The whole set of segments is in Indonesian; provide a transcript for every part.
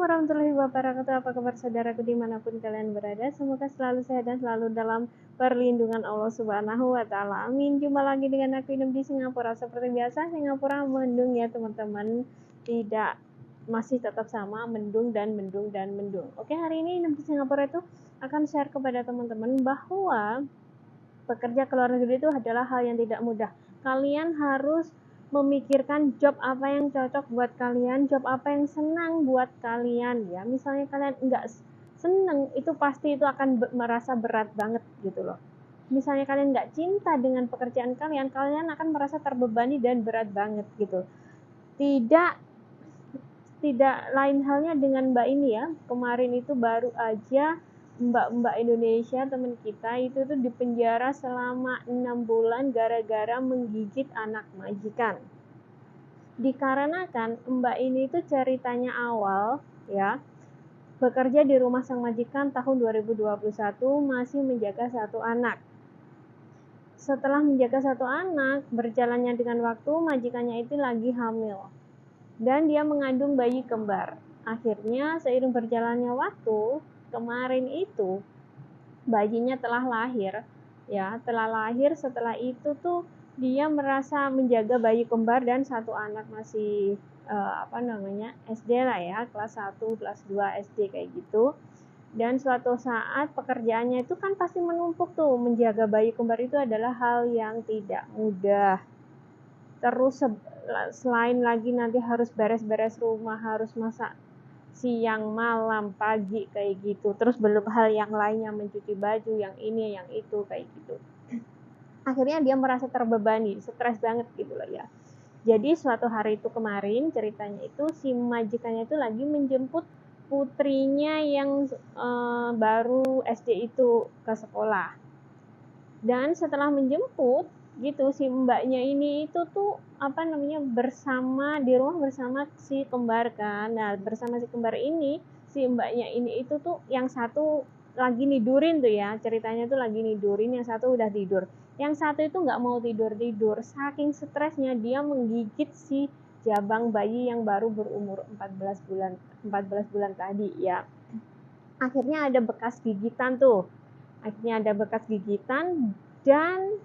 warahmatullahi wabarakatuh. Apa kabar saudaraku dimanapun kalian berada? Semoga selalu sehat dan selalu dalam perlindungan Allah Subhanahu wa Ta'ala. Amin. Jumpa lagi dengan aku Inem di Singapura. Seperti biasa, Singapura mendung ya teman-teman. Tidak, masih tetap sama, mendung dan mendung dan mendung. Oke, hari ini Inem di Singapura itu akan share kepada teman-teman bahwa bekerja ke luar negeri itu adalah hal yang tidak mudah. Kalian harus memikirkan job apa yang cocok buat kalian, job apa yang senang buat kalian ya. Misalnya kalian enggak senang, itu pasti itu akan merasa berat banget gitu loh. Misalnya kalian enggak cinta dengan pekerjaan kalian, kalian akan merasa terbebani dan berat banget gitu. Tidak lain halnya dengan Mbak ini ya. Kemarin itu baru aja Mbak Indonesia teman kita itu tuh dipenjara selama 6 bulan gara-gara menggigit anak majikan. Dikarenakan Mbak ini tuh ceritanya awal ya, bekerja di rumah sang majikan tahun 2021 masih menjaga satu anak. Setelah menjaga satu anak, berjalannya dengan waktu majikannya itu lagi hamil. Dan dia mengandung bayi kembar. Akhirnya seiring berjalannya waktu, kemarin itu bayinya telah lahir ya, setelah itu tuh dia merasa menjaga bayi kembar dan satu anak masih SD lah ya, kelas 1, kelas 2 SD kayak gitu. Dan suatu saat pekerjaannya itu kan pasti menumpuk tuh, menjaga bayi kembar itu adalah hal yang tidak mudah. Terus selain lagi nanti harus beres-beres rumah, harus masak siang, malam, pagi kayak gitu. Terus belum hal yang lainnya, mencuci baju, yang ini, yang itu kayak gitu. Akhirnya dia merasa terbebani, stres banget gitu loh ya. Jadi suatu hari itu kemarin ceritanya itu si majikannya itu lagi menjemput putrinya yang baru SD itu ke sekolah. Dan setelah menjemput gitu si mbaknya ini itu tuh bersama di rumah bersama si kembar kan. Nah, bersama si kembar ini, si mbaknya ini itu tuh yang satu lagi nidurin tuh ya, ceritanya tuh lagi nidurin, yang satu udah tidur. Yang satu itu nggak mau tidur, saking stresnya dia menggigit si jabang bayi yang baru berumur 14 bulan tadi ya. Akhirnya ada bekas gigitan dan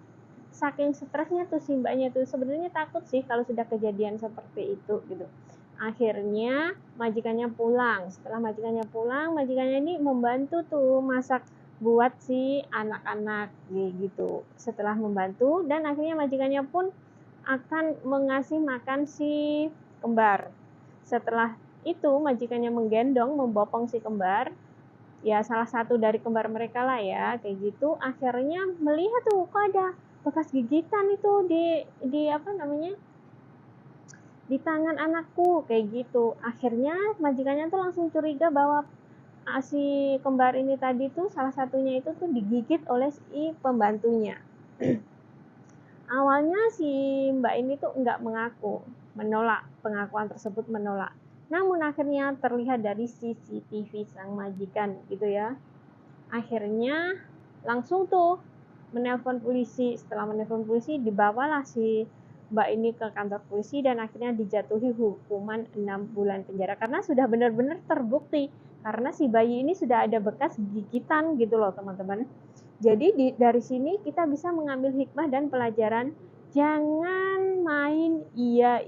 saking stresnya tuh si mbaknya tuh sebenarnya takut sih kalau sudah kejadian seperti itu gitu. Akhirnya majikannya pulang. Setelah majikannya pulang, majikannya ini membantu tuh masak buat si anak-anak gitu. Setelah membantu dan akhirnya majikannya pun akan mengasih makan si kembar. Setelah itu majikannya menggendong, membopong si kembar. Ya salah satu dari kembar mereka lah ya kayak gitu. Akhirnya melihat tuh kok ada bekas gigitan itu di tangan anakku kayak gitu. Akhirnya majikannya tuh langsung curiga bahwa si kembar ini tadi tuh salah satunya itu tuh digigit oleh si pembantunya. Awalnya si mbak ini tuh menolak pengakuan tersebut, menolak. Namun akhirnya terlihat dari CCTV sang majikan gitu ya. Akhirnya langsung tuh menelpon polisi. Setelah menelpon polisi, dibawalah si mbak ini ke kantor polisi dan akhirnya dijatuhi hukuman 6 bulan penjara karena sudah benar-benar terbukti karena si bayi ini sudah ada bekas gigitan gitu loh teman-teman. Jadi dari sini kita bisa mengambil hikmah dan pelajaran, jangan main iya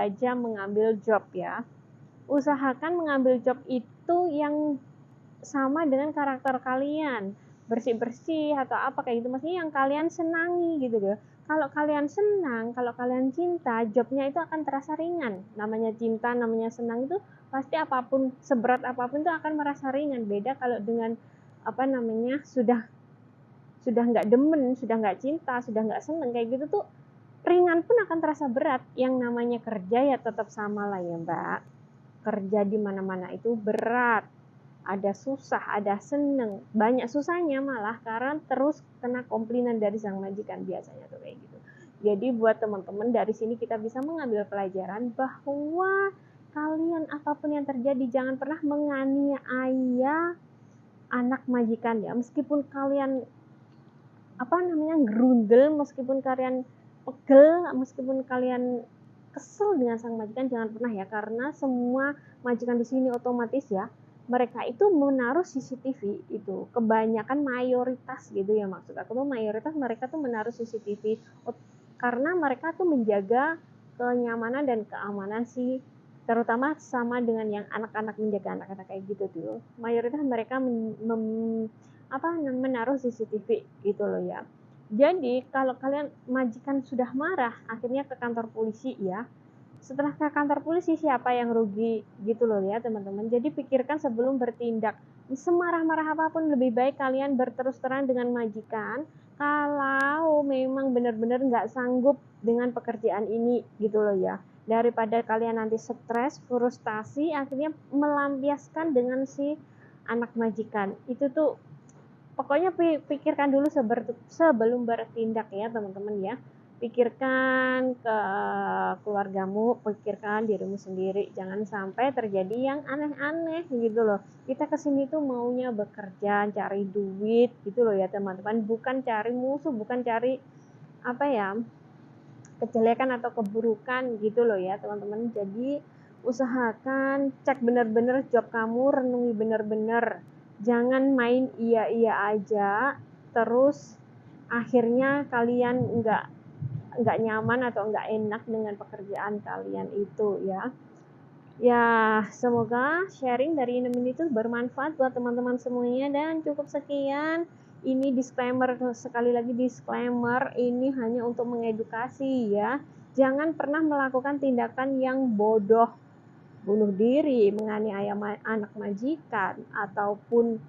aja mengambil job ya. Usahakan mengambil job itu yang sama dengan karakter kalian, bersih-bersih atau apa kayak gitu, maksudnya yang kalian senangi gitu loh. Kalau kalian senang, kalau kalian cinta, jobnya itu akan terasa ringan. Namanya cinta, namanya senang itu pasti apapun, seberat apapun itu akan merasa ringan. Beda kalau dengan sudah nggak demen, sudah nggak cinta, sudah nggak senang kayak gitu tuh ringan pun akan terasa berat. Yang namanya kerja ya tetap sama lah ya mbak. Kerja di mana-mana itu berat. Ada susah, ada seneng, banyak susahnya malah karena terus kena komplainan dari sang majikan biasanya tuh kayak gitu. Jadi buat teman-teman dari sini kita bisa mengambil pelajaran bahwa kalian apapun yang terjadi jangan pernah menganiaya anak majikan ya, meskipun kalian gerundel, meskipun kalian pegel, meskipun kalian kesel dengan sang majikan, jangan pernah ya, karena semua majikan di sini otomatis ya mereka itu menaruh CCTV itu, kebanyakan mayoritas gitu ya, maksud aku tuh mayoritas mereka tuh menaruh CCTV karena mereka tuh menjaga kenyamanan dan keamanan sih, terutama sama dengan yang anak-anak, menjaga anak-anak kayak gitu tuh mayoritas mereka menaruh CCTV gitu loh ya. Jadi kalau kalian majikan sudah marah akhirnya ke kantor polisi ya, setelah ke kantor polisi siapa yang rugi gitu loh ya teman-teman. Jadi pikirkan sebelum bertindak, semarah-marah apapun lebih baik kalian berterus terang dengan majikan kalau memang benar-benar nggak sanggup dengan pekerjaan ini gitu loh ya, daripada kalian nanti stres, frustasi, akhirnya melampiaskan dengan si anak majikan itu tuh. Pokoknya pikirkan dulu sebelum bertindak ya teman-teman ya. Pikirkan ke keluargamu, pikirkan dirimu sendiri, jangan sampai terjadi yang aneh-aneh gitu loh. Kita kesini tuh maunya bekerja, cari duit gitu loh ya teman-teman, bukan cari musuh, bukan cari apa ya, kejelekan atau keburukan gitu loh ya teman-teman. Jadi usahakan cek benar-benar job kamu, renungi benar-benar, jangan main iya-iya aja terus akhirnya kalian nggak nyaman atau nggak enak dengan pekerjaan kalian itu ya. Ya, semoga sharing dari ini itu bermanfaat buat teman-teman semuanya, dan cukup sekian. Ini disclaimer, sekali lagi disclaimer, ini hanya untuk mengedukasi ya. Jangan pernah melakukan tindakan yang bodoh, bunuh diri, menganiaya anak majikan, ataupun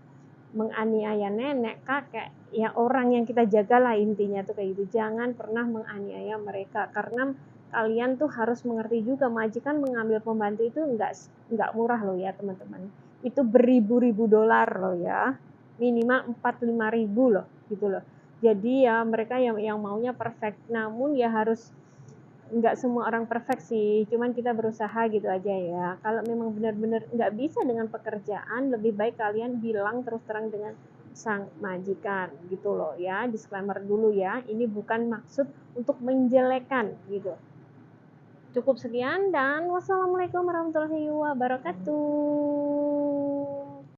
menganiaya nenek, kakek, ya orang yang kita jaga lah intinya tuh kayak gitu. Jangan pernah menganiaya mereka, karena kalian tuh harus mengerti juga majikan mengambil pembantu itu nggak murah loh ya teman-teman. Itu beribu-ribu dolar loh ya, minimal 4-5 ribu loh gitu loh. Jadi ya mereka yang maunya perfect, namun ya harus, nggak semua orang perfect sih, cuman kita berusaha gitu aja ya. Kalau memang benar-benar nggak bisa dengan pekerjaan, lebih baik kalian bilang terus terang dengan sang majikan gitu loh ya. Disclaimer dulu ya, ini bukan maksud untuk menjelekan gitu. Cukup sekian dan wassalamualaikum warahmatullahi wabarakatuh.